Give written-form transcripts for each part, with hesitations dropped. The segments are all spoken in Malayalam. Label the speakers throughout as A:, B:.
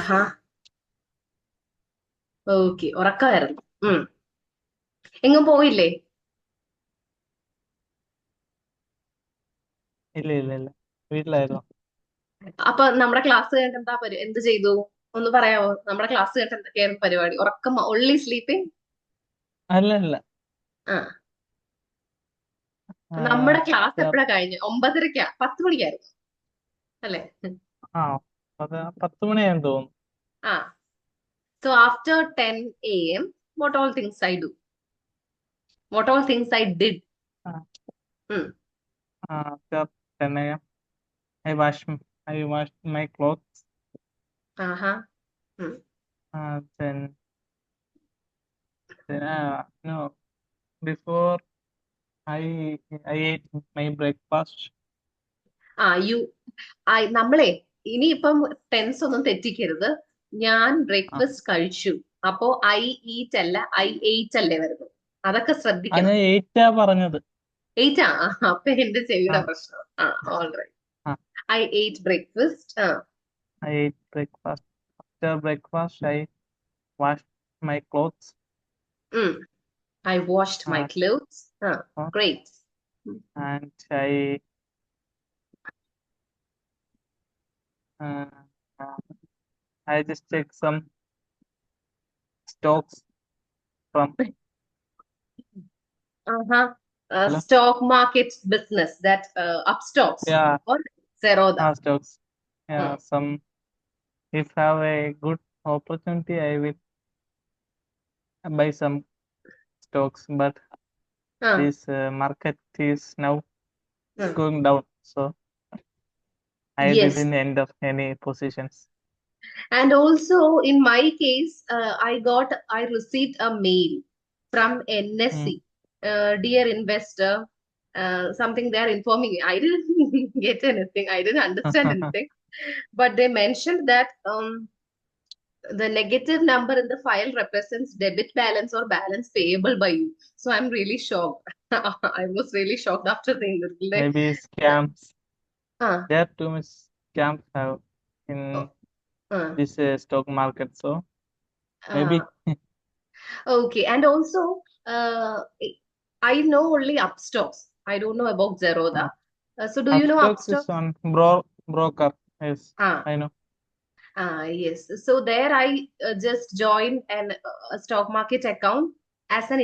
A: ആഹാ. ഓക്കെ, ഉറക്കമായിരുന്നു. ഉം. എങ്ങും പോയില്ലേ?
B: ഇല്ല ഇല്ല ഇല്ല, വീട്ടിലായിരുന്നു.
A: അപ്പൊ നമ്മുടെ ക്ലാസ് കഴിഞ്ഞിട്ട് എന്ത് ചെയ്തു? ഒന്ന് പറയാമോ? നമ്മുടെ ക്ലാസ് കഴിഞ്ഞിട്ട് എന്തൊക്കെയായിരുന്നു പരിപാടി? ഉറക്കം, ഒൺലി സ്ലീപ്പിംഗ്?
B: അല്ല അല്ല.
A: ആ.
B: ആ,
A: നമ്മുടെ ക്ലാസ്
B: ചെ-
A: എപ്പോഴാ കഴിഞ്ഞു? 9:30, 10 മണിക്കായിരുന്നു അല്ലേ?
B: ആ, അത് 10 മണിയാന്ന് തോന്നുന്നു.
A: ആ. So after 10 a.m., what all things I do? What all things I did?
B: ആ,
A: Hmm.
B: after 10 a.m. I wash I wash my clothes.
A: Uh-huh. Hmm.
B: Then no, before I ate my breakfast.
A: You നമ്മളെ ഇനിയിപ്പം ടെൻസ് ഒന്നും തെറ്റിക്കരുത്. ഞാൻ
B: ആ,
A: ബ്രേക്ക്ഫാസ്റ്റ് കഴിച്ചു. അപ്പോ ഐ ഈറ്റ് അല്ല, ഐ എയ്റ്റ് അല്ലേ വരുന്നത്. അതൊക്കെ
B: ഞാൻ
A: ശ്രദ്ധിക്കണം.
B: 8 പറഞ്ഞത്.
A: എയ്റ്റ് അപ്പൊ എന്റെ ചെവിയുടെ
B: ആ,
A: പ്രശ്നം. All right.
B: ആ,
A: I ate breakfast.
B: I ate breakfast. After breakfast, I washed my clothes.
A: I washed my
B: Uh,
A: clothes.
B: uh,
A: great.
B: and uh, uh, I just check some stocks from. Hello.
A: Stock market business, that up stocks
B: Yeah,
A: or Zerodha.
B: stocks.
A: Hmm.
B: Yeah, some. If have a good opportunity, I will buy some stocks. But
A: Uh,
B: this market is now
A: uh.
B: going down, so I
A: Yes.
B: didn't end up any positions.
A: And also in my case, I received a mail from
B: Mm.
A: NSE. Dear investor, something they're informing me. I didn't get anything. I didn't understand anything. But they mentioned that the negative number in the file represents debit balance or balance payable by you. So I'm really shocked. I was really shocked after seeing this. Like,
B: Maybe scams.
A: uh,
B: There are too much scams have
A: uh,
B: in
A: uh,
B: this stock market. So
A: uh,
B: maybe
A: okay. And also, I know only Upstocks. I don't know about
B: uh,
A: Zerodha. So do you know
B: Upstocks is
A: Upstocks?
B: on broker. Yes,
A: Ah,
B: I know.
A: yes. So there I just joined a stock market account as an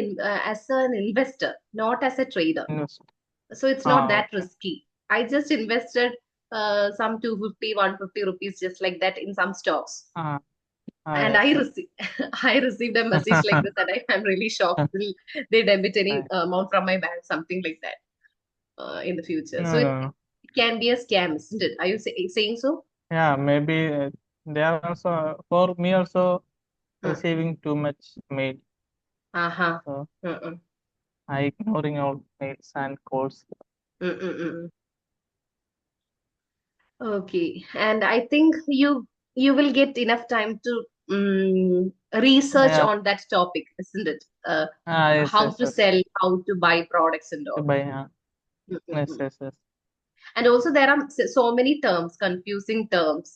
A: investor, not as a trader.
B: Invest.
A: So it's not that
B: Okay.
A: risky. I just invested some 250, 150 rupees just like that in some stocks.
B: Ah,
A: And
B: yes,
A: I
B: yes.
A: received I received a message like this, and I'm really shocked. Will they debit any amount from my bank, something like that, in the future? So
B: No, no, no.
A: it can be a scam, isn't it? Are you saying so?
B: Yeah, maybe they are also for me also
A: Uh,
B: receiving too much mail.
A: uh-huh.
B: So
A: Uh-uh.
B: I ignoring all mails and calls.
A: Mm-mm-mm. Okay, and I think you will get enough time to research
B: Yeah.
A: on that topic, isn't it?
B: Yes,
A: How
B: yes,
A: to
B: yes.
A: sell, how to buy products and
B: To
A: all.
B: buy. Yes,
A: Mm-mm-mm.
B: yes, yes.
A: And also there are so many terms, confusing terms.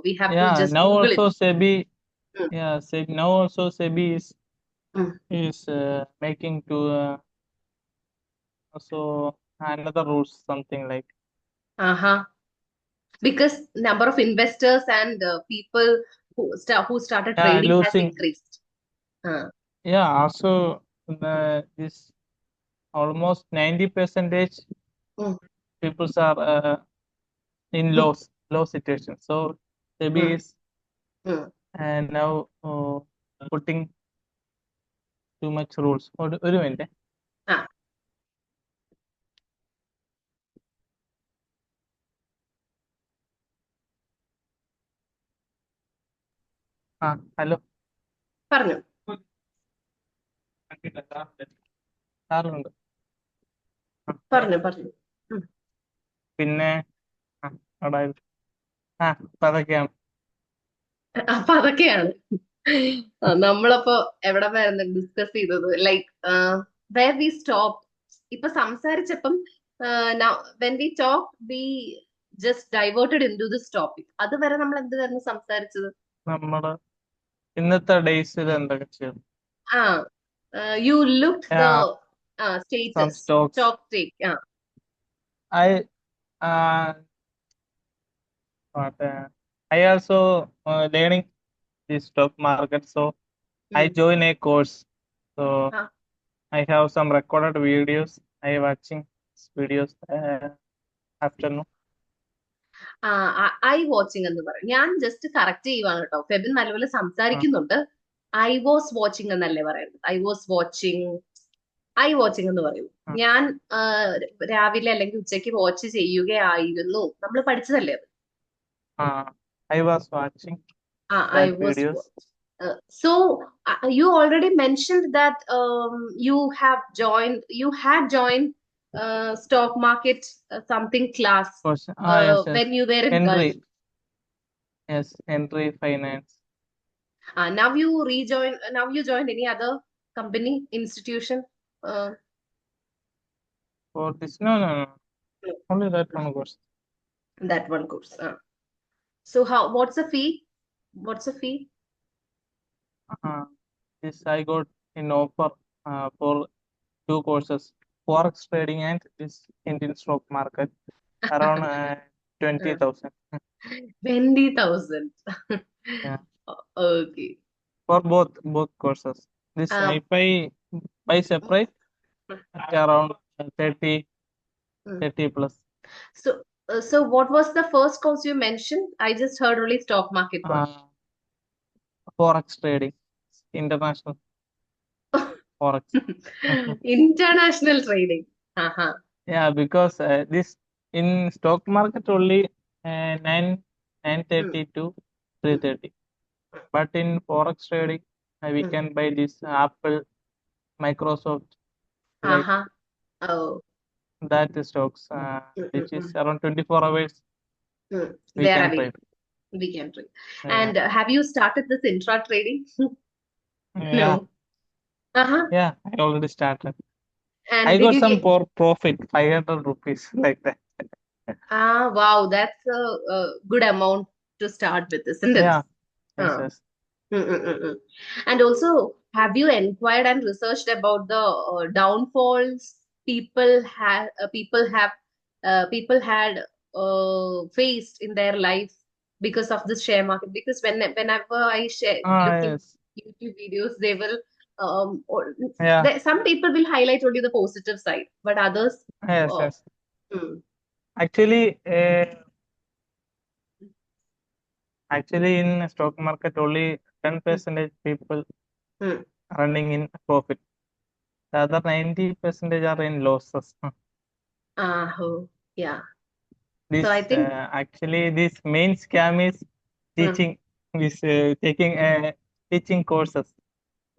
A: We have to
B: Yeah.
A: just
B: Now
A: Google it.
B: also SEBI.
A: Mm,
B: Yeah. Now also SEBI
A: mm.
B: is making to also another rules something like
A: Uh-huh. Because number of investors and people who started
B: yeah
A: trading has
B: losing.
A: increased. Uh,
B: Yeah. Also this almost 90 percentage
A: mm,
B: people are in
A: mm,
B: low situation. So SEBI
A: mm,
B: is
A: mm.
B: now putting too much rules. ഒരു മിനിറ്റ്.
A: Ah,
B: ആ ഹലോ.
A: പറഞ്ഞു.
B: സാറുണ്ട്.
A: പറഞ്ഞു. ഉം.
B: പിന്നെ ആ, അവിടെ ആ അപ്പൊ അതൊക്കെയാണ്.
A: അപ്പൊ അതൊക്കെയാണ്. നമ്മളപ്പോ എവിടെ വരെ ഡിസ്കസ് ചെയ്തത്? Like where we stop. ഇപ്പൊ സംസാരിച്ചപ്പം when we talk we just diverted into this topic. അതുവരെ നമ്മൾ എന്തുവായിരുന്നു സംസാരിച്ചത്?
B: നമ്മള് ഇന്നത്തെ ഡേയ്സിൽ എന്തൊക്കെ ചെയ്യും?
A: Ah, you looked the
B: Yeah, some
A: status,
B: stocks.
A: stock take.
B: I uh, what, I also learning the stock market, so I
A: Mm.
B: join a course. So
A: Ah,
B: I have some recorded videos. I watching videos afternoon.
A: I watching എന്ന് പറയും. ഞാൻ ജസ്റ്റ് കറക്റ്റ് ചെയ്യുവാണ് കേട്ടോ. ഫെബിൻ നല്ലപോലെ
B: Uh,
A: സംസാരിക്കുന്നുണ്ട്. ഐ വാസ് വാച്ചിങ് എന്നല്ലേ പറയുന്നത്. ഐ വാച്ചിങ് എന്ന് പറയും.
B: uh,
A: ഞാൻ രാവിലെ അല്ലെങ്കിൽ ഉച്ചയ്ക്ക് വാച്ച് ചെയ്യുകയായിരുന്നു. നമ്മൾ പഠിച്ചതല്ലേ അത്.
B: I was watching
A: I
B: that
A: was.
B: videos.
A: So you already mentioned that you had joined stock market something class
B: Course. Yes, yes.
A: when you were in Gulf.
B: Entry. Yes, entry finance.
A: Now you rejoin. Now you joined any other company institution. Uh,
B: For this, no. Only that one course.
A: that one course. So how? What's the fee? What's the fee?
B: This I got in offer for two courses, forex trading and this Indian stock market, around 20,000.
A: 20,000.
B: Yeah,
A: Okay.
B: for both courses. This
A: Um,
B: if I buy separate, at around 30
A: mm.
B: 30 plus.
A: So what was the first course you mentioned? I just heard only stock market one.
B: Forex trading, international forex.
A: International trading. Uh-huh.
B: Yeah, because this in stock market only 9:30 to 3:30. But in forex trading, we
A: Mm.
B: can buy this Apple, Microsoft, like
A: Uh-huh. Oh.
B: that stocks, which is around 24 hours we
A: They are
B: can
A: available.
B: trade.
A: We can trade.
B: Yeah,
A: And have you started this intra trading?
B: yeah,
A: No. Uh-huh.
B: yeah. I already started.
A: And
B: I
A: did
B: got
A: you
B: some
A: get?
B: for profit, 500 rupees, like that.
A: Wow, that's a good amount to start with, isn't it?
B: Yeah, yes,
A: Uh,
B: yes.
A: mm. And also, have you inquired and researched about the downfalls people had faced in their life because of the share market? Because whenever I look in
B: Yes,
A: YouTube videos, they will
B: yeah,
A: some people will highlight only the positive side, but others,
B: yes,
A: uh,
B: yes.
A: mm,
B: Actually, actually, in stock market, only 10% people
A: mm.
B: running in profit. The other 90% are in losses.
A: Oh, yeah. So I
B: This
A: think.
B: actually this main scam is
A: Mm,
B: teaching, is taking teaching courses.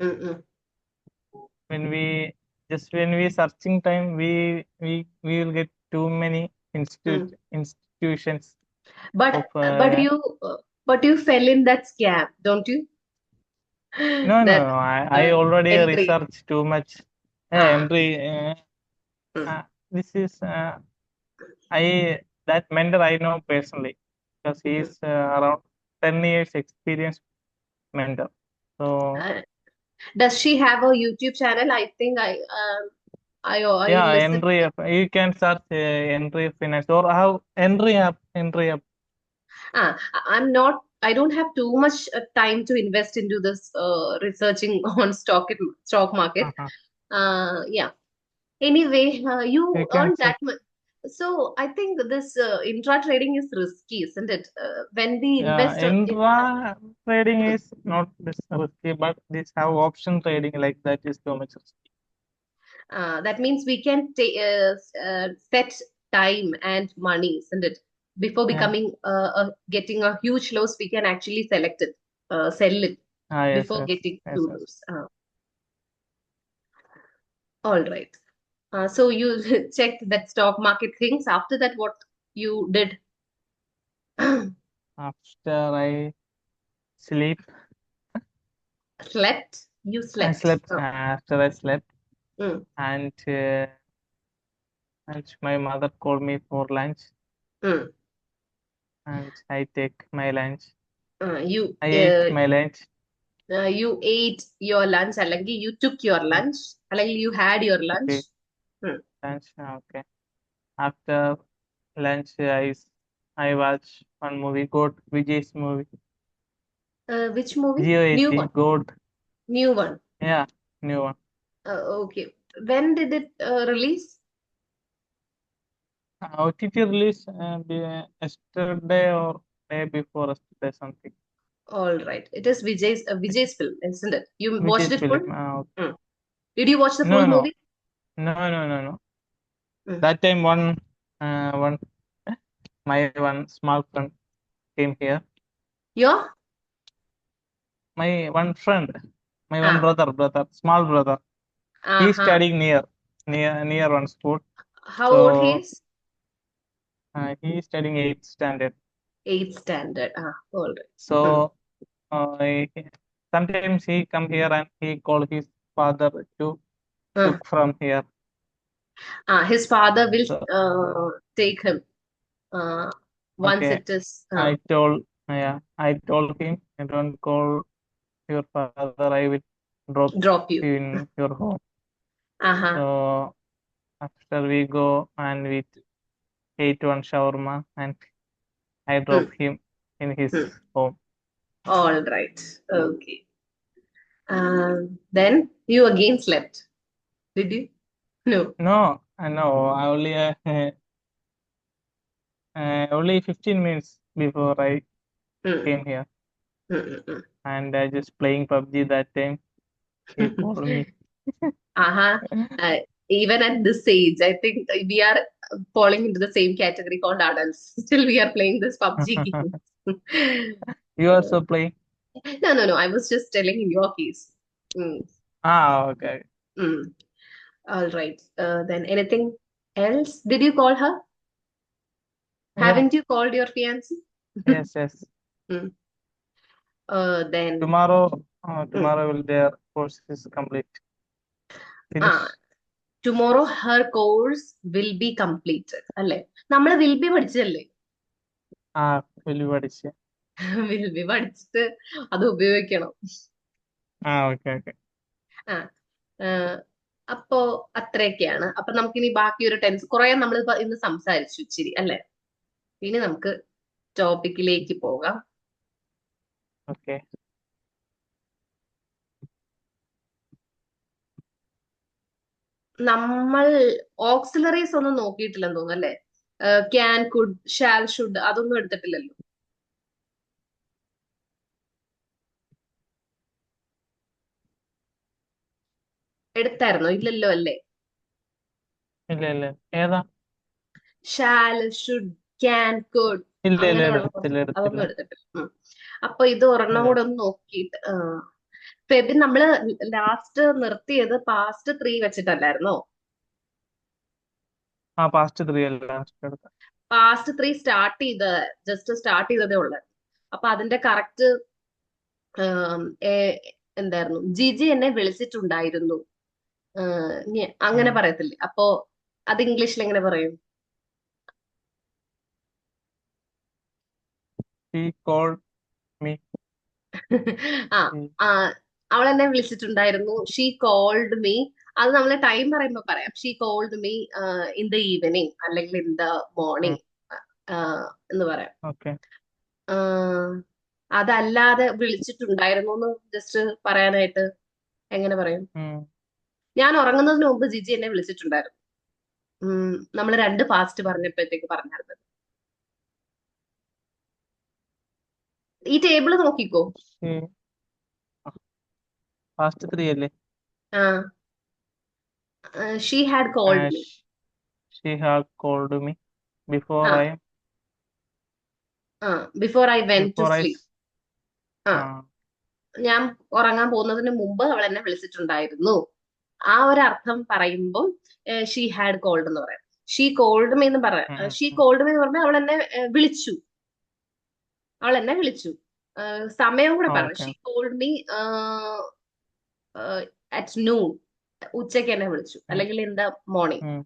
A: mm.
B: When we searching time, we will get too many
A: Mm.
B: institutions of
A: But you fell in that scam, don't you?
B: no.
A: That
B: I already
A: entry.
B: researched too much.
A: Ah.
B: Entry.
A: Mm.
B: This is I that mentor I know personally because he
A: Mm.
B: is around 10 years experience mentor. So
A: Uh, does she have a YouTube channel? I think I
B: yeah,
A: listened.
B: You can search Entry Finance or how Entry app.
A: I'm not. I don't have too much time to invest into this researching on stock market.
B: Uh-huh.
A: Yeah. Anyway,
B: You
A: you
B: can
A: earned that
B: check.
A: much. So I think this intra trading is risky, isn't it? When we
B: Yeah,
A: invest in,
B: intra trading is not this risky, but this have option trading like that is so much risky.
A: that means we can set time and money, isn't it? Before
B: Yeah.
A: becoming getting a huge loss, we can actually sell it
B: Yes,
A: before
B: yes,
A: getting
B: yes,
A: too
B: yes.
A: loss. All right. So you checked that stock market things. After that, what you did?
B: After I sleep,
A: Slept. You
B: I
A: slept.
B: slept. After I slept,
A: Mm,
B: and my mother called me for lunch,
A: mm.
B: and I take my lunch.
A: You
B: I ate my lunch.
A: you ate your lunch അല്ലെങ്കിൽ you took your
B: Mm,
A: lunch അല്ലെങ്കിൽ you had your lunch.
B: okay, lunch. Okay. After lunch, I watch one movie, God Vijay's movie.
A: Which movie? New
B: GOAT,
A: one.
B: God.
A: New one.
B: Yeah, new one.
A: Okay. When did it release?
B: OTT release yesterday or day before yesterday, something.
A: All right. It is Vijay's film, isn't it? You watched
B: Vijay's
A: it full?
B: film. Okay.
A: Hmm. Did you watch the
B: No,
A: full
B: no,
A: movie?
B: no.
A: Hmm.
B: That time one my one small friend came here.
A: Your?
B: My one friend, my one
A: Ah.
B: small brother. He's
A: Uh-huh.
B: studying near one school.
A: How old he
B: So
A: is?
B: he's studying 8th standard.
A: Eighth standard. Ah, all right. Hmm.
B: So he- sometimes he come here and he call his father to
A: Ah.
B: took from here.
A: His father will
B: So
A: take him uh, once
B: okay,
A: it is
B: I told him, I don't call your father. I will drop
A: drop you.
B: you in your home.
A: Uh-huh.
B: So after we go and we ate one shawarma and I
A: Hmm.
B: drop him in his
A: Hmm.
B: home.
A: All right. Okay. Then you again slept. Did you? No.
B: No, I only only 15 minutes before I
A: Hmm.
B: came here,
A: Hmm. Hmm, hmm.
B: and I just playing PUBG that time. He called me.
A: Uh-huh. Uh, Even at this age, I think we are falling into the same category called adults. Still, we are playing this PUBG game.
B: You also play?
A: No. I was just telling in your case. Mm,
B: Okay.
A: mm. All right. Then anything else? Did you call her?
B: Yeah,
A: Haven't you called your fiancé?
B: yes.
A: Mm. Then
B: Tomorrow,
A: mm.
B: tomorrow will their course is complete,
A: Ah,
B: finish.
A: tomorrow her course will be completed. അല്ലേ നമ്മൾ വിൽ ബി പഠിച്ചതല്ലേ?
B: Will be പഠിച്ച്.
A: വിൽ ബി പഠിച്ചിട്ട് അത് ഉപയോഗിക്കണം.
B: Okay.
A: ആ ആ, അപ്പോ അത്രയൊക്കെയാണ്. അപ്പൊ നമുക്കിനി ബാക്കി ഒരു കുറെ നമ്മൾ ഇന്ന് സംസാരിച്ചു ഇച്ചിരി അല്ലെ? ഇനി നമുക്ക് ടോപ്പിക്കിലേക്ക് പോകാം.
B: Okay.
A: നമ്മൾ ഓക്സിലറീസ് ഒന്നും നോക്കിയിട്ടില്ലെന്ന് തോന്നുന്നു അല്ലെ? ക്യാൻ, കുഡ്, ഷാൽ, ഷുഡ് അതൊന്നും എടുത്തിട്ടില്ലല്ലോ. എടുത്തായിരുന്നോ? ഇല്ലല്ലോ അല്ലേ?
B: ഇല്ല. ഏതാ?
A: ഷാൽ, ഷുഡ്, ക്യാൻ, കുഡ്
B: ഇല്ല,
A: അങ്ങനെയുള്ള
B: എടുത്തില്ല.
A: അതൊന്നും എടുത്തിട്ടില്ല. അപ്പൊ ഇത് ഒരെണ്ണം
B: ഇല്ല.
A: കൂടെ ഒന്ന് നോക്കിയിട്ട് ഫെബിൻ നമ്മള് ലാസ്റ്റ് നിർത്തിയത് പാസ്റ്റ് 3 വെച്ചിട്ടല്ലായിരുന്നോ?
B: പാസ്റ്റ് 3 അല്ല എടുത്ത.
A: പാസ്റ്റ് 3 ജസ്റ്റ് സ്റ്റാർട്ട് ചെയ്തതേ ഉള്ളു. അപ്പൊ അതിന്റെ കറക്റ്റ് എന്തായിരുന്നു? ജിജി എന്നെ വിളിച്ചിട്ടുണ്ടായിരുന്നു. അങ്ങനെ പറയത്തില്ലേ? അപ്പോ അത് ഇംഗ്ലീഷിൽ എങ്ങനെ പറയും?
B: He called me.
A: ആ
B: He-
A: ആ, അവൾ എന്നെ വിളിച്ചിട്ടുണ്ടായിരുന്നു. She called me. അത് നമ്മൾ ടൈം പറയുമ്പോ പറയാം. She called me in the evening അല്ലെങ്കിൽ ഇൻ ദ
B: ഉം,
A: മോർണിംഗ് എന്ന് പറയാം.
B: Okay.
A: അതല്ലാതെ വിളിച്ചിട്ടുണ്ടായിരുന്നു എന്ന് ജസ്റ്റ് പറയാനായിട്ട് എങ്ങനെ പറയും?
B: ഉം,
A: ഞാൻ ഉറങ്ങുന്നതിന് മുമ്പ് ജിജി എന്നെ വിളിച്ചിട്ടുണ്ടായിരുന്നു. നമ്മൾ 2 പാസ്റ്റ് പറഞ്ഞപ്പോഴത്തേക്ക് പറഞ്ഞായിരുന്നു. ഈ ടേബിള് നോക്കിക്കോ.
B: she- Past 3 അല്ലേ?
A: She had called me.
B: sh- She had called me before
A: ആ
B: I
A: before I went to
B: before I
A: sleep. ആ ഞാൻ ഉറങ്ങാൻ പോകുന്നതിന് മുമ്പ് അവൾ എന്നെ വിളിച്ചിട്ടുണ്ടായിരുന്നു. ആ ഒരു അർത്ഥം പറയുമ്പോൾ ഷീ ഹാഡ് കോൾഡ് എന്ന് പറയാം. ഷീ കോൾഡ് മീ എന്ന് പറയാം. ഷീ കോൾഡ് മീ എന്ന് പറഞ്ഞാൽ അവൾ എന്നെ വിളിച്ചു. അവൾ എന്നെ വിളിച്ചു. സമയം കൂടെ പറഞ്ഞു.
B: Okay.
A: She called me at noon. ഉച്ചയ്ക്ക് എന്നെ വിളിച്ചു
B: ഉം,
A: അല്ലെങ്കിൽ ഇൻ ദ മോർണിംഗ്.
B: ഉം,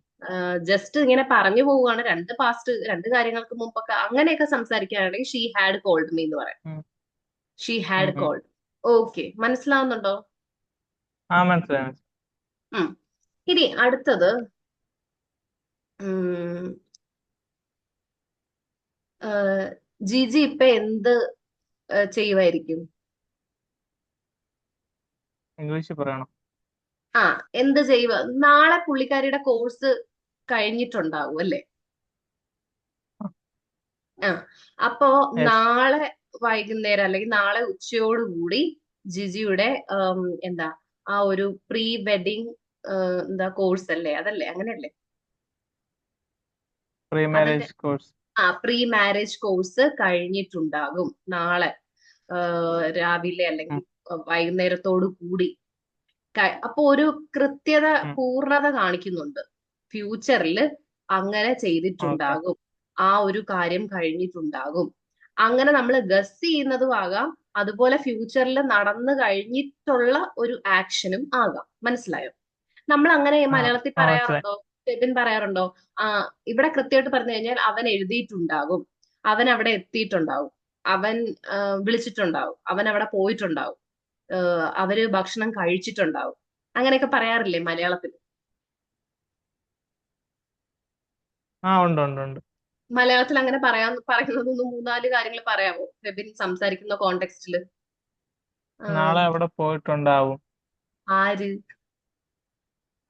A: ജസ്റ്റ് ഇങ്ങനെ പറഞ്ഞു പോവുകയാണ്. 2 കാര്യങ്ങൾക്ക് മുമ്പൊക്കെ അങ്ങനെയൊക്കെ സംസാരിക്കുകയാണെങ്കിൽ ഷീ ഹാഡ് കോൾഡ് മീ എന്ന് പറയാം.
B: ഉം.
A: ഷീ
B: ഉം
A: ഹാഡ്
B: ഉം.
A: കോൾഡ്. ഓക്കെ, മനസ്സിലാവുന്നുണ്ടോ?
B: ആ മനസ്സിലായി മനസ്സിലായി.
A: ഉം. ഇനി അടുത്തത്, ഉം, ജിജി ഇപ്പൊ എന്ത് ചെയ്യുമായിരിക്കും?
B: ഇംഗ്ലീഷിൽ പറയണം.
A: ആ, എന്ത് ചെയ്യുക? നാളെ പുള്ളിക്കാരിയുടെ കോഴ്സ് കഴിഞ്ഞിട്ടുണ്ടാവും അല്ലേ? ആ, അപ്പോ
B: യെസ്.
A: നാളെ വൈകുന്നേരം അല്ലെങ്കിൽ നാളെ ഉച്ചയോടുകൂടി ജിജിയുടെ എന്താ ആ ഒരു പ്രീ വെഡിങ് എന്താ കോഴ്സ് അല്ലേ, അതല്ലേ, അങ്ങനെയല്ലേ?
B: പ്രീ
A: അതിന്റെ
B: marriage course.
A: Pre marriage course കഴിഞ്ഞിട്ടുണ്ടാകും നാളെ രാവിലെ അല്ലെങ്കിൽ വൈകുന്നേരത്തോടു കൂടി. അപ്പൊ ഒരു കൃത്യത, പൂർണ്ണത കാണിക്കുന്നുണ്ട്. ഫ്യൂച്ചറിൽ അങ്ങനെ
B: ഓക്കെ.
A: ചെയ്തിട്ടുണ്ടാകും, ആ ഒരു കാര്യം കഴിഞ്ഞിട്ടുണ്ടാകും. അങ്ങനെ നമ്മൾ ഗസ് ചെയ്യുന്നതും ആകാം, അതുപോലെ ഫ്യൂച്ചറിൽ നടന്നു കഴിഞ്ഞിട്ടുള്ള ഒരു ആക്ഷനും ആകാം. മനസ്സിലായോ? നമ്മൾ അങ്ങനെ
B: ആ
A: മലയാളത്തിൽ
B: ആ മനസ്സിലായി.
A: പറയാറുണ്ടോ? ഫെബിൻ പറയാറുണ്ടോ? ആ, ഇവിടെ കൃത്യമായിട്ട് പറഞ്ഞു കഴിഞ്ഞാൽ അവൻ എഴുതിയിട്ടുണ്ടാകും, അവൻ അവിടെ എത്തിയിട്ടുണ്ടാവും, അവൻ ആ, വിളിച്ചിട്ടുണ്ടാവും, അവൻ അവിടെ പോയിട്ടുണ്ടാവും, അവര് ഭക്ഷണം കഴിച്ചിട്ടുണ്ടാവും. അങ്ങനെയൊക്കെ പറയാറില്ലേ മലയാളത്തിൽ?
B: ആ ഉണ്ട് ഉണ്ട് ഉണ്ട്.
A: മലയാളത്തിൽ അങ്ങനെ പറയുന്നതൊന്ന് മൂന്നാല് കാര്യങ്ങൾ പറയാമോ ഫെബിൻ സംസാരിക്കുന്ന കോണ്ടെക്സ്റ്റില്?
B: നാളെ അവിടെ പോയിട്ടുണ്ടാവും.
A: ആര്?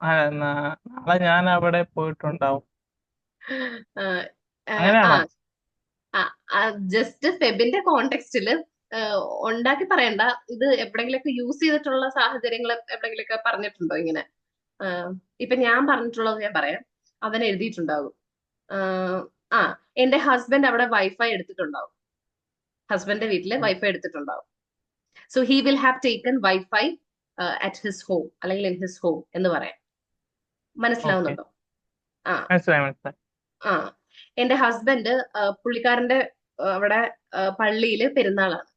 B: ആ, നാളെ ഞാൻ അവിടെ പോയിട്ടുണ്ടാവും.
A: ആ, ആ,
B: അങ്ങനെയാണോ?
A: ജസ്റ്റ് ഫെബിന്റെ കോണ്ടെക്സ്റ്റില് ഉണ്ടാക്കി പറയണ്ട. ഇത് എവിടെങ്കിലൊക്കെ യൂസ് ചെയ്തിട്ടുള്ള സാഹചര്യങ്ങൾ എവിടെങ്കിലൊക്കെ പറഞ്ഞിട്ടുണ്ടോ ഇങ്ങനെ? ആ, ഇപ്പൊ ഞാൻ പറഞ്ഞിട്ടുള്ളത് ഞാൻ പറയാം. അവൻ എഴുതിയിട്ടുണ്ടാകും, ആ, എന്റെ ഹസ്ബൻഡ് അവിടെ വൈഫൈ എടുത്തിട്ടുണ്ടാവും, ഹസ്ബൻഡിന്റെ വീട്ടില്
B: ഉം.
A: വൈഫൈ എടുത്തിട്ടുണ്ടാവും. So he will have taken wifi at his home അല്ലെങ്കിൽ ഇൻ ഹിസ് ഹോം എന്ന് പറയാം.
B: ഓക്കെ.
A: മനസ്സിലാവുന്നുണ്ടോ? ആ,
B: മനസ്സിലായി മനസ്സിലായി.
A: ആ, എന്റെ ഹസ്ബൻഡ് പുള്ളിക്കാരന്റെ അവിടെ പള്ളിയില് പെരുന്നാളാണ്.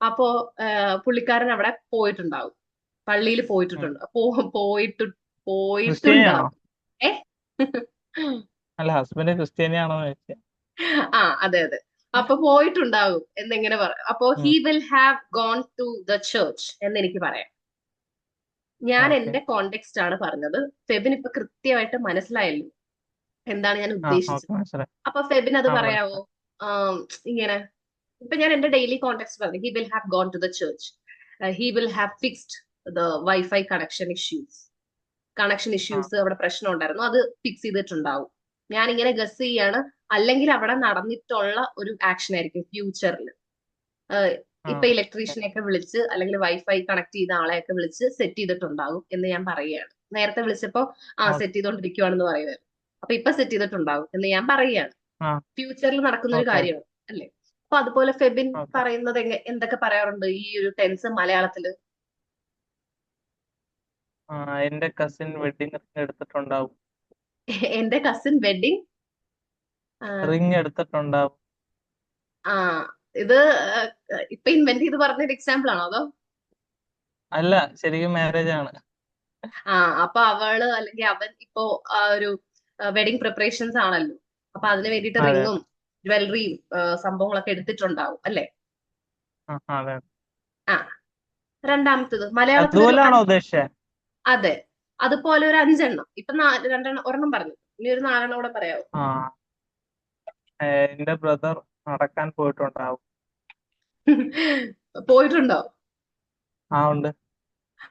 A: അപ്പോ പുള്ളിക്കാരൻ അവിടെ പോയിട്ടുണ്ടാവും, പള്ളിയിൽ
B: ഉം.
A: പോയിട്ടുണ്ട്,
B: ക്രിസ്ത്യാനിയാണോ?
A: പോയിട്ടുണ്ടാവും. ഏ
B: അല്ല, ഹസ്ബൻഡ് ക്രിസ്ത്യാനിയാണോ എന്ന് ചോദിച്ചത്.
A: ആ, അതെ അതെ. അപ്പൊ പോയിട്ടുണ്ടാകും എന്നിങ്ങനെ പറയാം. അപ്പോ he
B: um.
A: Will have gone to the church എന്ന് എനിക്ക് പറയാം. ഞാൻ
B: ഓക്കെ.
A: എന്റെ കോണ്ടെക്സ്റ്റ് ആണ് പറഞ്ഞത്. ഫെബിൻ ഇപ്പൊ കൃത്യമായിട്ട് മനസ്സിലായല്ലോ എന്താണ് ഞാൻ
B: ആ ഓക്കെ
A: ഉദ്ദേശിച്ചത്.
B: മനസ്സിലായി.
A: അപ്പൊ ഫെബിൻ അത്
B: ആ
A: പറയാവോ?
B: മനസ്സിലായി.
A: ആം, ഇങ്ങനെ ഇപ്പൊ ഞാൻ എന്റെ ഡെയിലി കോണ്ടെക്സ്റ്റ് പറഞ്ഞു. He will have gone to the church, he will have fixed the wifi connection
B: ah
A: issues അവിടെ പ്രശ്നം ഉണ്ടായിരുന്നു, അത് ഫിക്സ് ചെയ്തിട്ടുണ്ടാവും. ഞാൻ ഇങ്ങനെ ഗസ് ചെയ്യാണ്. അല്ലെങ്കിൽ അവിടെ നടന്നിട്ടുള്ള ഒരു ആക്ഷൻ ആയിരിക്കും ഫ്യൂച്ചറിൽ.
B: ആ
A: ഇപ്പൊ
B: ഓക്കെ.
A: ഇലക്ട്രീഷ്യനെയൊക്കെ വിളിച്ച് അല്ലെങ്കിൽ വൈഫൈ കണക്ട് ചെയ്ത ആളെയൊക്കെ വിളിച്ച് സെറ്റ് ചെയ്തിട്ടുണ്ടാകും എന്ന് ഞാൻ പറയുകയാണ്. നേരത്തെ വിളിച്ചപ്പോ സെറ്റ് ചെയ്തോണ്ടിരിക്കുവാണെന്ന് പറയുമായിരുന്നു. അപ്പൊ ഇപ്പൊ സെറ്റ് ചെയ്തിട്ടുണ്ടാകും എന്ന് ഞാൻ പറയുകയാണ്.
B: ആ
A: ഫ്യൂച്ചറിൽ നടക്കുന്ന ഒരു
B: ഓക്കെ ഓക്കെ
A: കാര്യമാണ് അല്ലേ? അപ്പൊ അതുപോലെ ഫെബിൻ
B: ഓക്കെ.
A: പറയുന്നത് എന്തൊക്കെ പറയാറുണ്ട് ഈ ഒരു ടെൻസ് മലയാളത്തില്?
B: ആ എന്റെ കസിൻ വെഡിങ് റിങ് എടുത്തിട്ടുണ്ടാവും.
A: എന്റെ കസിൻ വെഡിങ്,
B: റിങ് എടുത്തിട്ടുണ്ടാവും.
A: ആ, ഇത് ഇപ്പൊ ഇൻവെന്റ് ചെയ്ത് പറഞ്ഞൊരു എക്സാമ്പിൾ ആണോ അതോ?
B: അല്ല, ശരിക്കും മാരേജ് ആണ്.
A: ആ, അപ്പൊ അവള് അല്ലെങ്കിൽ അവൻ ഇപ്പോ ആ ഒരു വെഡിങ് പ്രിപ്പറേഷൻസ് ആണല്ലോ. അപ്പൊ അതിന് വേണ്ടിയിട്ട്
B: അതെ
A: റിങ്ങും
B: അതെ.
A: ജ്വല്ലറിയും സംഭവങ്ങളൊക്കെ എടുത്തിട്ടുണ്ടാവും അല്ലെ?
B: ആ അതെ.
A: ആ, രണ്ടാമത്തത് മലയാളത്തിലൊരു
B: അതുപോലാണോ ഉദ്ദേശിച്ചത്?
A: അതെ, അതുപോലെ ഒരു അഞ്ചെണ്ണം. ഇപ്പൊ രണ്ടെണ്ണം, ഒരെണ്ണം പറഞ്ഞു, ഇനി ഒരു നാലെണ്ണം കൂടെ പറയാവോ?
B: ആ എന്റെ ബ്രദർ നടക്കാൻ പോയിട്ടുണ്ടാവും.
A: പോയിട്ടുണ്ടോ?
B: ആ ഉണ്ട്.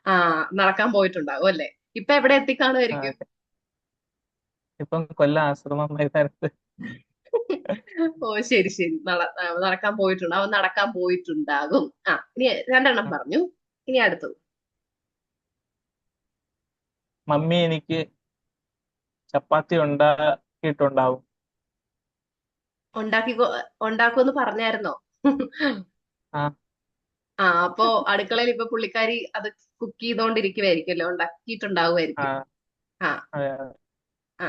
A: ആ, നടക്കാൻ പോയിട്ടുണ്ടാവും അല്ലെ? ഇപ്പൊ എവിടെ
B: ആ,
A: എത്തിക്കാണുമായിരിക്കും?
B: ഓക്കെ. ഇപ്പം കൊല്ലം ആശ്രമം മൈതാനത്ത്.
A: ഓ, ശരി ശരി. നടക്കാൻ പോയിട്ടുണ്ട്, അവൻ നടക്കാൻ പോയിട്ടുണ്ടാകും. ആ, ഇനി രണ്ടെണ്ണം
B: ആ,
A: പറഞ്ഞു. ഇനി അടുത്തത്.
B: മമ്മി എനിക്ക് ചപ്പാത്തി ഉണ്ടാക്കിയിട്ടുണ്ടാവും.
A: ഉണ്ടാക്കി ഉണ്ടാക്കുമെന്ന് പറഞ്ഞായിരുന്നോ?
B: ആ
A: ആ, അപ്പൊ അടുക്കളയിൽ ഇപ്പൊ പുള്ളിക്കാരി അത് കുക്ക് ചെയ്തോണ്ടിരിക്കുവായിരിക്കുമല്ലോ,
B: ആ
A: ഉണ്ടാക്കിയിട്ടുണ്ടാവുമായിരിക്കും. ആ,
B: അതെ അതെ.
A: ആ,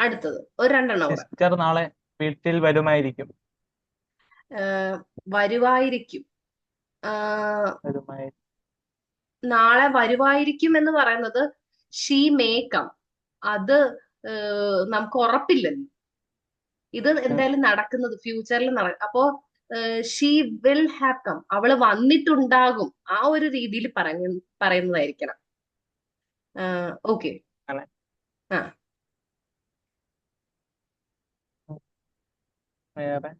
A: അടുത്തത് ഒരു രണ്ടെണ്ണം കൂടെ.
B: സിസ്റ്റർ നാളെ വീട്ടിൽ വരുമായിരിക്കും.
A: വരുവായിരിക്കും. ആ,
B: വരുമായി.
A: നാളെ വരുവായിരിക്കും എന്ന് പറയുന്നത് ഷീ മേക്കം, അത് നമുക്ക് ഉറപ്പില്ലല്ലോ. ഇത്
B: ഓക്കെ.
A: എന്തായാലും നടക്കുന്നത് ഫ്യൂച്ചറിൽ അപ്പോ ഷീ വിൽ ഹാവ് കം, അവള് വന്നിട്ടുണ്ടാകും, ആ ഒരു രീതിയിൽ പറയുന്നതായിരിക്കണം. ഓക്കെ.
B: അങ്ങനെ.
A: ആ
B: വേറെ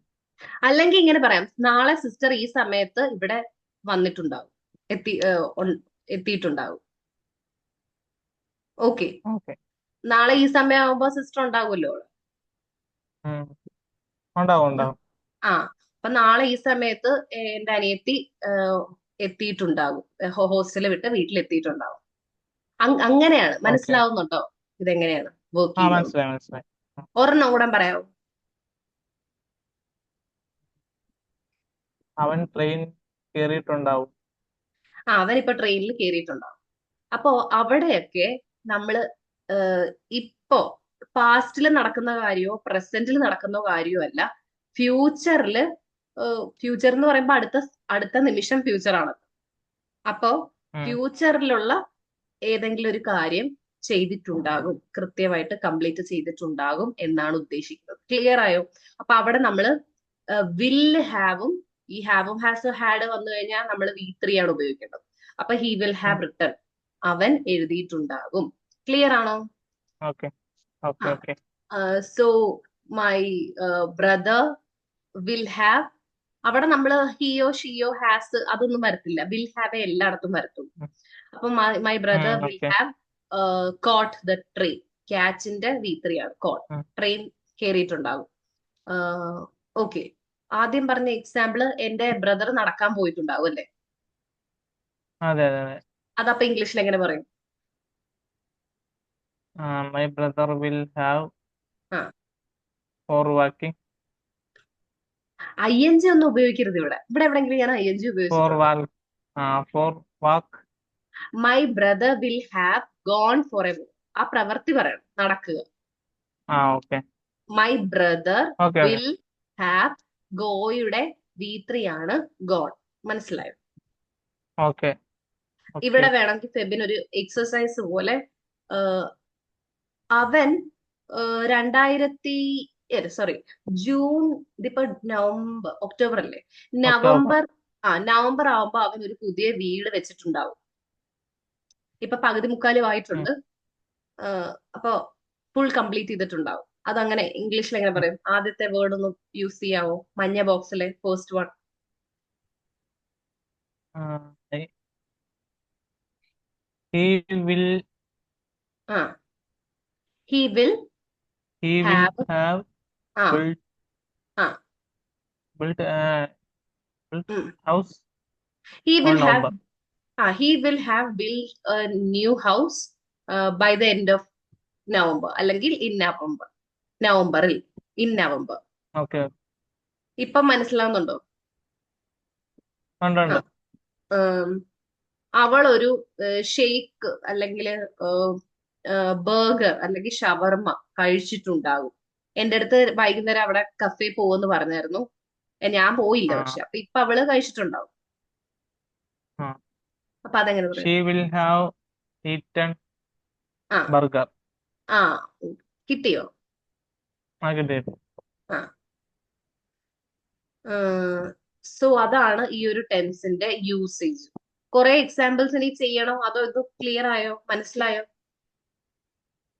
A: അല്ലെങ്കിൽ ഇങ്ങനെ പറയാം, നാളെ സിസ്റ്റർ ഈ സമയത്ത് ഇവിടെ വന്നിട്ടുണ്ടാകും, എത്തി എത്തിയിട്ടുണ്ടാകും. ഓക്കെ.
B: ഓക്കെ.
A: നാളെ ഈ സമയമാകുമ്പോ സിസ്റ്റർ ഉണ്ടാകുമല്ലോ.
B: ഉണ്ടാവും
A: ഉം.
B: ഉണ്ടാവും.
A: ആ അപ്പൊ നാളെ ഈ സമയത്ത് എന്റെ അനിയത്തി എത്തിയിട്ടുണ്ടാകും, ഹോസ്റ്റലിൽ വിട്ട് വീട്ടിലെത്തിയിട്ടുണ്ടാകും. അങ്ങനെയാണ്.
B: ഓക്കെ.
A: മനസ്സിലാവുന്നുണ്ടോ ഇതെങ്ങനെയാണ് വർക്ക് ചെയ്യുന്നത്?
B: മനസ്സിലായി മനസ്സിലായി.
A: ഒരെണ്ണം കൂടെ പറയാമോ?
B: അവൻ ട്രെയിൻ കയറിയിട്ടുണ്ടാവും.
A: അവനിപ്പോ ട്രെയിനിൽ കയറിയിട്ടുണ്ടാവും. അപ്പോ അവിടെയൊക്കെ നമ്മള് ഇപ്പോ പാസ്റ്റിൽ നടക്കുന്ന കാര്യമോ പ്രസന്റിൽ നടക്കുന്ന കാര്യമോ അല്ല, ഫ്യൂച്ചറില്, ഫ്യൂച്ചർ എന്ന് പറയുമ്പോ അടുത്ത അടുത്ത നിമിഷം ഫ്യൂച്ചർ ആണ്. അപ്പോ
B: ഉം.
A: ഫ്യൂച്ചറിലുള്ള ഏതെങ്കിലും ഒരു കാര്യം ചെയ്തിട്ടുണ്ടാകും, കൃത്യമായിട്ട് കംപ്ലീറ്റ് ചെയ്തിട്ടുണ്ടാകും എന്നാണ് ഉദ്ദേശിക്കുന്നത്. ക്ലിയർ ആയോ? അപ്പൊ അവിടെ നമ്മള് വില്ല് ഹാവും, ഈ ഹാവും ഹാസ് ഹാഡ് വന്നു കഴിഞ്ഞാൽ നമ്മൾ V3 ആണ് ഉപയോഗിക്കേണ്ടത്. അപ്പൊ ഹി വിൽ
B: ഉം.
A: ഹാവ് റിട്ടൺ, അവൻ എഴുതിയിട്ടുണ്ടാകും. ക്ലിയർ ആണോ?
B: ഓക്കെ ഓക്കെ
A: ആ
B: okay.
A: So my brother will have, അവിടെ നമ്മള് ഹിയോ ഷിയോ ഹാസ് അതൊന്നും വരത്തില്ല, വിൽ ഹാവ് എല്ലായിടത്തും വരത്തുള്ളൂ.
B: ഉം.
A: അപ്പൊ my brother will
B: okay.
A: Have got the train, ക്യാച്ചിന്റെ V3 ആണ് കോട്ട്.
B: ഉം.
A: ട്രെയിൻ കയറിയിട്ടുണ്ടാകും. ഓക്കെ. ആദ്യം പറഞ്ഞ എക്സാമ്പിള് എന്റെ ബ്രദർ നടക്കാൻ പോയിട്ടുണ്ടാവും അല്ലെ?
B: അതെ അതെ അതെ.
A: അതപ്പൊ ഇംഗ്ലീഷിൽ എങ്ങനെ പറയും?
B: മൈ ബ്രദർ വിൽ ഹാവ്
A: ആ
B: ഫോർ വാക്കിംഗ്.
A: ING ഒന്നും ഉപയോഗിക്കരുത് ഇവിടെ. ഇവിടെ എവിടെയെങ്കിലും ഞാൻ ING
B: ഫോർ
A: ഉപയോഗിച്ചിട്ടുണ്ടോ?
B: Walk. For walk.
A: My brother will have gone for a, ആ പ്രവൃത്തി പറയണം, നടക്കുക.
B: Okay
A: my brother
B: okay okay.
A: Will have, ഗോയുടെ V3 ആണ് ഗോൺ. മനസ്സിലായോ?
B: Okay okay.
A: ഇവിടെ വേണമെങ്കിൽ ഫെബിൻ ഒരു എക്സസൈസ് പോലെ, ആഹ്, അവൻ 2000, സോറി, ജൂൺ, ഇതിപ്പോ നവംബർ ഒക്ടോബർ അല്ലേ,
B: ഒക്ടോബർ.
A: നവംബർ, നവംബർ ആവുമ്പോ അവൻ ഒരു പുതിയ വീട് വെച്ചിട്ടുണ്ടാവും. ഇപ്പൊ പകുതി മുക്കാലും
B: ഉം.
A: ആയിട്ടുണ്ട്. അപ്പൊ ഫുൾ കംപ്ലീറ്റ് ചെയ്തിട്ടുണ്ടാവും. അതങ്ങനെ ഇംഗ്ലീഷിൽ എങ്ങനെ
B: ഉം.
A: പറയും? ആദ്യത്തെ വേർഡ് ഒന്ന് യൂസ് ചെയ്യാവോ, മഞ്ഞ ബോക്സിലെ ഫസ്റ്റ് വൺ?
B: ആ, he will
A: ആ he will
B: he will
A: have.
B: have
A: ആ
B: built
A: ആ
B: built built
A: ഉം.
B: house
A: he
B: on
A: will have,
B: November.
A: he will have built a new house by the end of November, അല്ലെങ്കിൽ ഇൻ നവംബർ, നവംബറിൽ, ഇൻ നവംബർ.
B: ഓക്കെ.
A: ഇപ്പം മനസ്സിലാവുന്നുണ്ടോ?
B: ഉണ്ട്
A: ആ
B: ഉണ്ട്.
A: അവൾ ഒരു ഷെയ്ക്ക് അല്ലെങ്കിൽ ബർഗർ അല്ലെങ്കിൽ ഷവർമ്മ കഴിച്ചിട്ടുണ്ടാകും. എന്റെ അടുത്ത് വൈകുന്നേരം അവിടെ കഫേ പോവെന്ന് പറഞ്ഞായിരുന്നു. ഞാൻ പോയില്ല,
B: ആ
A: പക്ഷെ അപ്പൊ ഇപ്പൊ അവള് കഴിച്ചിട്ടുണ്ടാവും.
B: ആ
A: അപ്പൊ അതെങ്ങനെ പറയും?
B: she will have eaten
A: ആ
B: burger.
A: ആ കിട്ടിയോ?
B: കിട്ടി.
A: ആ സോ അതാണ് ഈ ഒരു ടെൻസിന്റെ യൂസേജ്. കുറെ എക്സാമ്പിൾസ് ഇനി ചെയ്യണോ, അതോ ഇത് ക്ലിയർ ആയോ, മനസ്സിലായോ?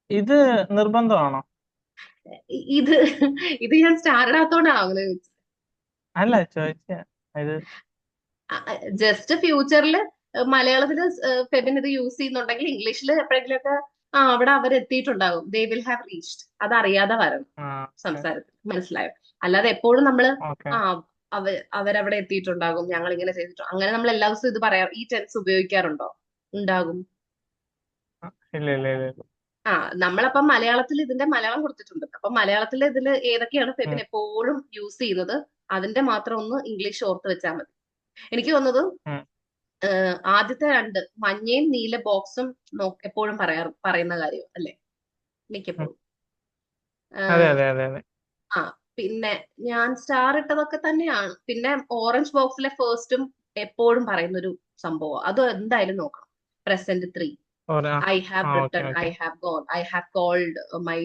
B: ഇത് നിർബന്ധമാണോ?
A: ഇത് ഇത് ഞാൻ സ്റ്റാർ ഇടാത്തോണ്ടാണോ അങ്ങനെ?
B: അല്ല ചോദിച്ച ഇത്.
A: ജസ്റ്റ് ഫ്യൂച്ചറിൽ മലയാളത്തില് ഫെബിൻ ഇത് യൂസ് ചെയ്യുന്നുണ്ടെങ്കിൽ ഇംഗ്ലീഷിൽ എപ്പോഴെങ്കിലുമൊക്കെ അവിടെ അവർ എത്തിയിട്ടുണ്ടാകും, ദേ വിൽ ഹാവ് റീച്ച്ഡ്, അതറിയാതെ വരണം
B: ഓക്കെ
A: സംസാരത്തിൽ. മനസ്സിലായോ? അല്ലാതെ എപ്പോഴും നമ്മള്
B: ഓക്കെ.
A: ആ അവരവിടെ എത്തിയിട്ടുണ്ടാകും, ഞങ്ങൾ ഇങ്ങനെ ചെയ്തിട്ടുണ്ട്, അങ്ങനെ നമ്മൾ എല്ലാ ദിവസവും ഇത് പറയാം, ഈ ടെൻസ് ഉപയോഗിക്കാറുണ്ടോ? ഉണ്ടാകും.
B: ഇല്ല ഇല്ല ഇല്ല ഇല്ല.
A: ആ നമ്മളപ്പം മലയാളത്തിൽ ഇതിന്റെ മലയാളം കൊടുത്തിട്ടുണ്ട്. അപ്പൊ മലയാളത്തിൽ ഇതിൽ ഏതൊക്കെയാണ് ഫെബിൻ
B: ഉം.
A: എപ്പോഴും യൂസ് ചെയ്യുന്നത്, അതിന്റെ മാത്രം ഒന്ന് ഇംഗ്ലീഷ് ഓർത്ത് വെച്ചാൽ മതി. എനിക്ക് തോന്നുന്നത്
B: ഉം.
A: ആദ്യത്തെ രണ്ട്, മഞ്ഞയും നീല ബോക്സും എപ്പോഴും പറയുന്ന കാര്യം അല്ലെ,
B: ഉം.
A: മിക്കപ്പോഴും.
B: അതെ
A: ആഹ്
B: അതെ അതെ അതെ.
A: ആ പിന്നെ ഞാൻ സ്റ്റാർ ഇട്ടതൊക്കെ തന്നെയാണ്. പിന്നെ ഓറഞ്ച് ബോക്സിലെ ഫേസ്റ്റും എപ്പോഴും പറയുന്ന ഒരു സംഭവം, അത് എന്തായാലും നോക്കണം. present 3, I have
B: okay
A: written, I
B: okay.
A: Have gone, I have called my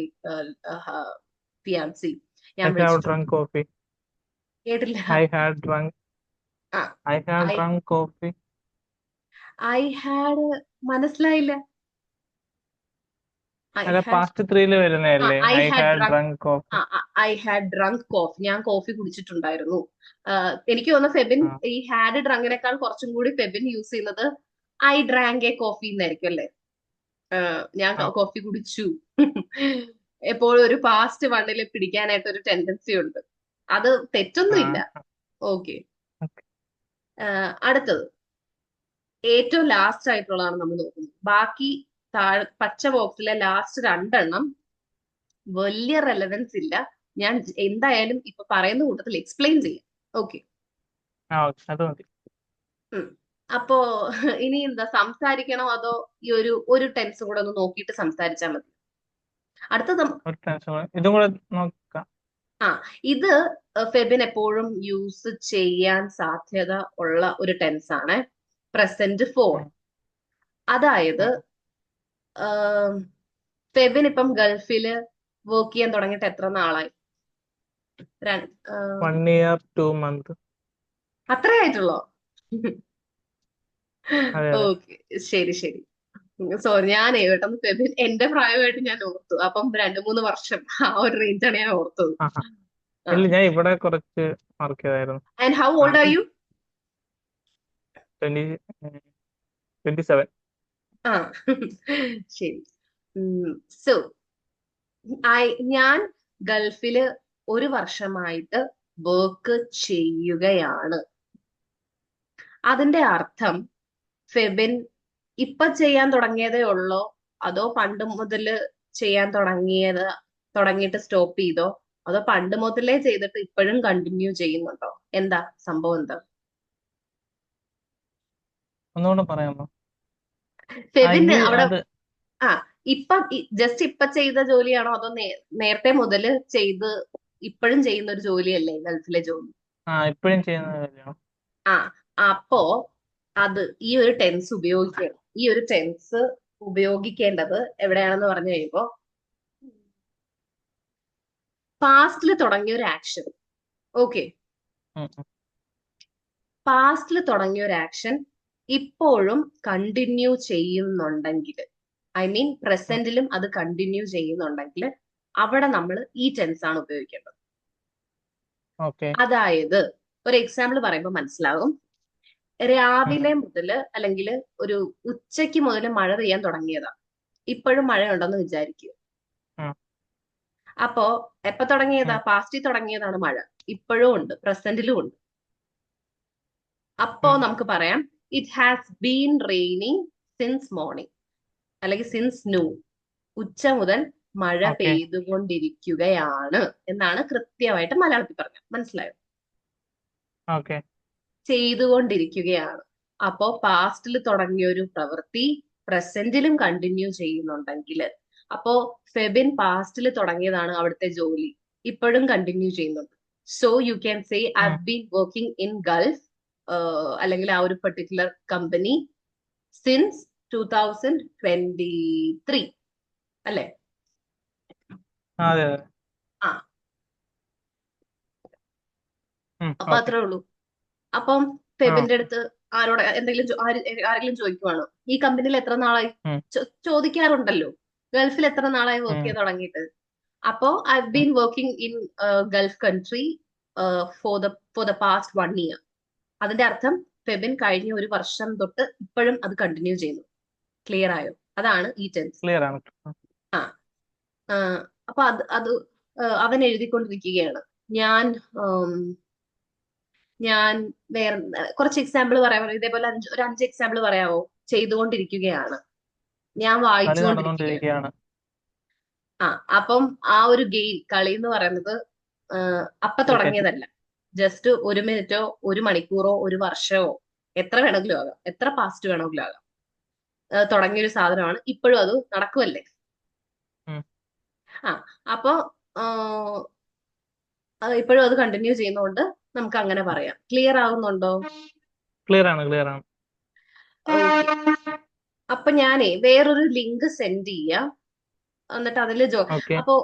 A: fiancee, ഞാൻ
B: I have
A: വിളിച്ചിട്ടുണ്ട്.
B: drunk coffee.
A: കേട്ടില്ല.
B: I had drunk
A: ah
B: I had
A: I
B: drunk coffee.
A: I had മനസ്സിലായില്ല. ഐ
B: അല്ല
A: ഹാഡ്
B: പാസ്റ്റ് ത്രീയില് വരുന്നതല്ലേ
A: I
B: I
A: had
B: had
A: drunk
B: drunk coffee.
A: I had drunk coffee. ഞാൻ കോഫി കുടിച്ചിട്ടുണ്ടായിരുന്നു. എനിക്ക് തോന്നുന്നു ഫെബിൻ
B: ആ
A: ഈ ഹാഡ് ഡ്രങ്കിനേക്കാൾ കുറച്ചും കൂടി ഫെബിൻ യൂസ് ചെയ്യുന്നത് ഐ ഡ്രാങ്ക് എ കോഫി എന്നായിരിക്കും അല്ലേ? ഞാൻ
B: ആ
A: കോഫി കുടിച്ചു. എപ്പോഴും ഒരു പാസ്റ്റ് വണ്ണിൽ പിടിക്കാനായിട്ട് ഒരു ടെൻഡൻസി ഉണ്ട്. അത്
B: ആ
A: തെറ്റൊന്നുമില്ല. ഓക്കെ.
B: ഓക്കെ.
A: അടുത്തത് ഏറ്റവും ലാസ്റ്റ് ആയിട്ടുള്ളതാണ് നമ്മൾ നോക്കുന്നത്. ബാക്കി പച്ച ബോക്സിലെ ലാസ്റ്റ് രണ്ടെണ്ണം വലിയ റെലവൻസ് ഇല്ല. ഞാൻ എന്തായാലും ഇപ്പൊ പറയുന്ന കൂട്ടത്തിൽ എക്സ്പ്ലെയിൻ ചെയ്യാം. ഓക്കെ.
B: ഓക്കെ അത് മതി.
A: അപ്പോ ഇനി എന്താ സംസാരിക്കണോ അതോ ഈ ഒരു ടെൻസ് കൂടെ ഒന്ന് നോക്കിയിട്ട് സംസാരിച്ചാൽ മതി. അടുത്തത്
B: ഒരു ടെൻഷൻ ഇതും കൂടെ നോക്കാം.
A: ആ ഇത് ഫെബിൻ എപ്പോഴും യൂസ് ചെയ്യാൻ സാധ്യത ഉള്ള ഒരു ടെൻസ് ആണ്. Present four.
B: ഉം,
A: അതായത്
B: ഉം.
A: ഫെബിൻ ഇപ്പം ഗൾഫില് വർക്ക് ചെയ്യാൻ തുടങ്ങിയിട്ട് എത്ര നാളായി?
B: 1 year 2 months.
A: അത്രേ ആയിട്ടുള്ളോ?
B: അതെ അതെ.
A: ഓക്കെ. ശരി ശരി. സോറി, ഞാൻ പെട്ടെന്ന് ഫെബിൻ എന്റെ പ്രായമായിട്ട് ഞാൻ ഓർത്തു. അപ്പം 2-3 വർഷം ആ ഒരു റേഞ്ചാണ് ഞാൻ ഓർത്തത്.
B: ആഹാ.
A: ആ
B: ഇല്ല ഞാൻ ഇവിടെ കുറച്ച് മാർക്ക് ചെയ്തായിരുന്നു.
A: And how old are you?
B: 20 27.
A: ആ ശരി. സോ ഞാൻ ഗൾഫില് 1 വർഷമായിട്ട് വർക്ക് ചെയ്യുകയാണ്. അതിന്റെ അർത്ഥം ഫെബിൻ ഇപ്പൊ ചെയ്യാൻ തുടങ്ങിയതേ ഉള്ളോ അതോ പണ്ട് മുതല് ചെയ്യാൻ തുടങ്ങിയിട്ട് സ്റ്റോപ്പ് ചെയ്തോ അതോ പണ്ട് മുതലേ ചെയ്തിട്ട് ഇപ്പോഴും കണ്ടിന്യൂ ചെയ്യുന്നുണ്ടോ? എന്താ സംഭവം? എന്താ
B: ഒന്നുകൂടെ പറയാമോ?
A: ഫെബിൻ
B: എങ്കിൽ
A: അവിടെ
B: അത്
A: ആ ജസ്റ്റ് ഇപ്പൊ ചെയ്ത ജോലിയാണോ അതോ നേരത്തെ മുതല് ഇപ്പോഴും ചെയ്യുന്ന ഒരു ജോലിയല്ലേ ഗൾഫിലെ ജോലി?
B: ഇപ്പോഴും ചെയ്യുന്ന കാര്യമാണ്.
A: ആ അപ്പോ അത് ഈ ഒരു ടെൻസ് ഉപയോഗിക്കണം. ഈ ഒരു ടെൻസ് ഉപയോഗിക്കേണ്ടത് എവിടെയാണെന്ന് പറഞ്ഞു കഴിയുമ്പോ പാസ്റ്റിൽ തുടങ്ങിയ ഒരു ആക്ഷൻ. ഓക്കെ.
B: ഉം, ഉം.
A: പാസ്റ്റിൽ തുടങ്ങിയ ഒരു ആക്ഷൻ ഇപ്പോഴും കണ്ടിന്യൂ ചെയ്യുന്നുണ്ടെങ്കിൽ, ഐ മീൻ പ്രസന്റിലും അത് കണ്ടിന്യൂ ചെയ്യുന്നുണ്ടെങ്കിൽ അവിടെ നമ്മൾ ഈ ടെൻസ് ആണ് ഉപയോഗിക്കേണ്ടത്.
B: ഓക്കെ.
A: അതായത് ഒരു എക്സാമ്പിൾ പറയുമ്പോൾ മനസ്സിലാകും. രാവിലെ മുതൽ അല്ലെങ്കിൽ ഒരു ഉച്ചയ്ക്ക് മുതൽ മഴ പെയ്യാൻ തുടങ്ങിയതാ. ഇപ്പോഴും മഴയുണ്ടെന്ന് വിചാരിക്കുക. അപ്പോ എപ്പോ തുടങ്ങിയതാ? പാസ്റ്റിൽ തുടങ്ങിയതാണ് മഴ. ഇപ്പോഴും ഉണ്ട്, പ്രസന്റിലും ഉണ്ട്. അപ്പോ നമുക്ക് പറയാം it has been raining since morning അല്ലെങ്കിൽ സിൻസ് നൂൺ. ഉച്ച മുതൽ മഴ
B: ഓക്കെ.
A: പെയ്തുകൊണ്ടിരിക്കുകയാണ് എന്നാണ് കൃത്യമായിട്ട് മലയാളത്തിൽ പറഞ്ഞത്. മനസ്സിലായോ?
B: ഓക്കെ.
A: ചെയ്തുകൊണ്ടിരിക്കുകയാണ്. അപ്പോ പാസ്റ്റിൽ തുടങ്ങിയ ഒരു പ്രവൃത്തി പ്രസന്റിലും കണ്ടിന്യൂ ചെയ്യുന്നുണ്ടെങ്കിൽ, അപ്പോ ഫെബിൻ പാസ്റ്റിൽ തുടങ്ങിയതാണ് അവിടുത്തെ ജോലി, ഇപ്പോഴും കണ്ടിന്യൂ ചെയ്യുന്നുണ്ട്. So you can say I have been working in Gulf അല്ലെങ്കിൽ ആ ഒരു പെർട്ടിക്കുലർ കമ്പനി സിൻസ് 2023 അല്ലെ?
B: അതെ അതെ.
A: ആ അപ്പൊ
B: ഓക്കെ.
A: അത്രേ ഉള്ളൂ. അപ്പം ഫെബിന്റെ അടുത്ത് ആരെങ്കിലും ചോദിക്കുവാണോ ഈ കമ്പനിയിൽ എത്ര നാളായി? ചോദിക്കാറുണ്ടല്ലോ, ഗൾഫിൽ എത്ര നാളായി വർക്ക് ചെയ്യാൻ തുടങ്ങിയിട്ട്. അപ്പോ I been working in Gulf country for the past 1 year. അതിന്റെ അർത്ഥം ഫെബിൻ കഴിഞ്ഞ 1 വർഷം തൊട്ട് ഇപ്പോഴും അത് കണ്ടിന്യൂ ചെയ്യുന്നു. ക്ലിയർ ആയോ? അതാണ് ഈ ടെൻസ്.
B: ക്ലിയർ ആണ്.
A: ആ അപ്പൊ അത് അവൻ എഴുതിക്കൊണ്ടിരിക്കുകയാണ്. ഞാൻ ഞാൻ വേറെ കുറച്ച് എക്സാമ്പിൾ പറയാമോ? ഇതേപോലെ ഒരു 5 എക്സാമ്പിൾ പറയാമോ? ചെയ്തുകൊണ്ടിരിക്കുകയാണ്, ഞാൻ
B: കളി
A: വായിച്ചുകൊണ്ടിരിക്കുകയാണ്.
B: നടന്നുകൊണ്ടിരിക്കുകയാണ്.
A: അപ്പം ആ ഒരു കളി എന്ന് പറയുന്നത് അപ്പൊ
B: ക്രിക്കറ്റ്.
A: തുടങ്ങിയതല്ല. ജസ്റ്റ് 1 മിനിറ്റോ 1 മണിക്കൂറോ 1 വർഷമോ എത്ര വേണമെങ്കിലും ആകാം, എത്ര പാസ്റ്റ് വേണമെങ്കിലും ആകാം. തുടങ്ങിയൊരു സാധനമാണ്, ഇപ്പോഴും അത് നടക്കുമല്ലേ? ആ അപ്പൊ ഇപ്പോഴും അത് കണ്ടിന്യൂ ചെയ്യുന്നതുകൊണ്ട് നമുക്ക് അങ്ങനെ പറയാം. ക്ലിയർ ആകുന്നുണ്ടോ?
B: ക്ലിയർ ആണ്. ക്ലിയർ ആണ്.
A: അപ്പൊ ഞാനേ വേറൊരു ലിങ്ക് സെൻഡ് ചെയ്യാം, എന്നിട്ട് അതില്
B: ഓക്കെ.
A: അപ്പൊ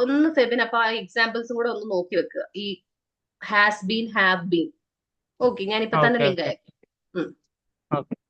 A: ഒന്ന് ഫെബിൻ അപ്പൊ ആ എക്സാമ്പിൾസും കൂടെ ഒന്ന് നോക്കി വെക്കുക. ഈ has been, have been. Okay, ഞാനിപ്പോ തന്നെ
B: ഓക്കെ
A: ലിങ്ക്
B: ഓക്കെ
A: അയക്കാം. ഉം.
B: ഓക്കെ.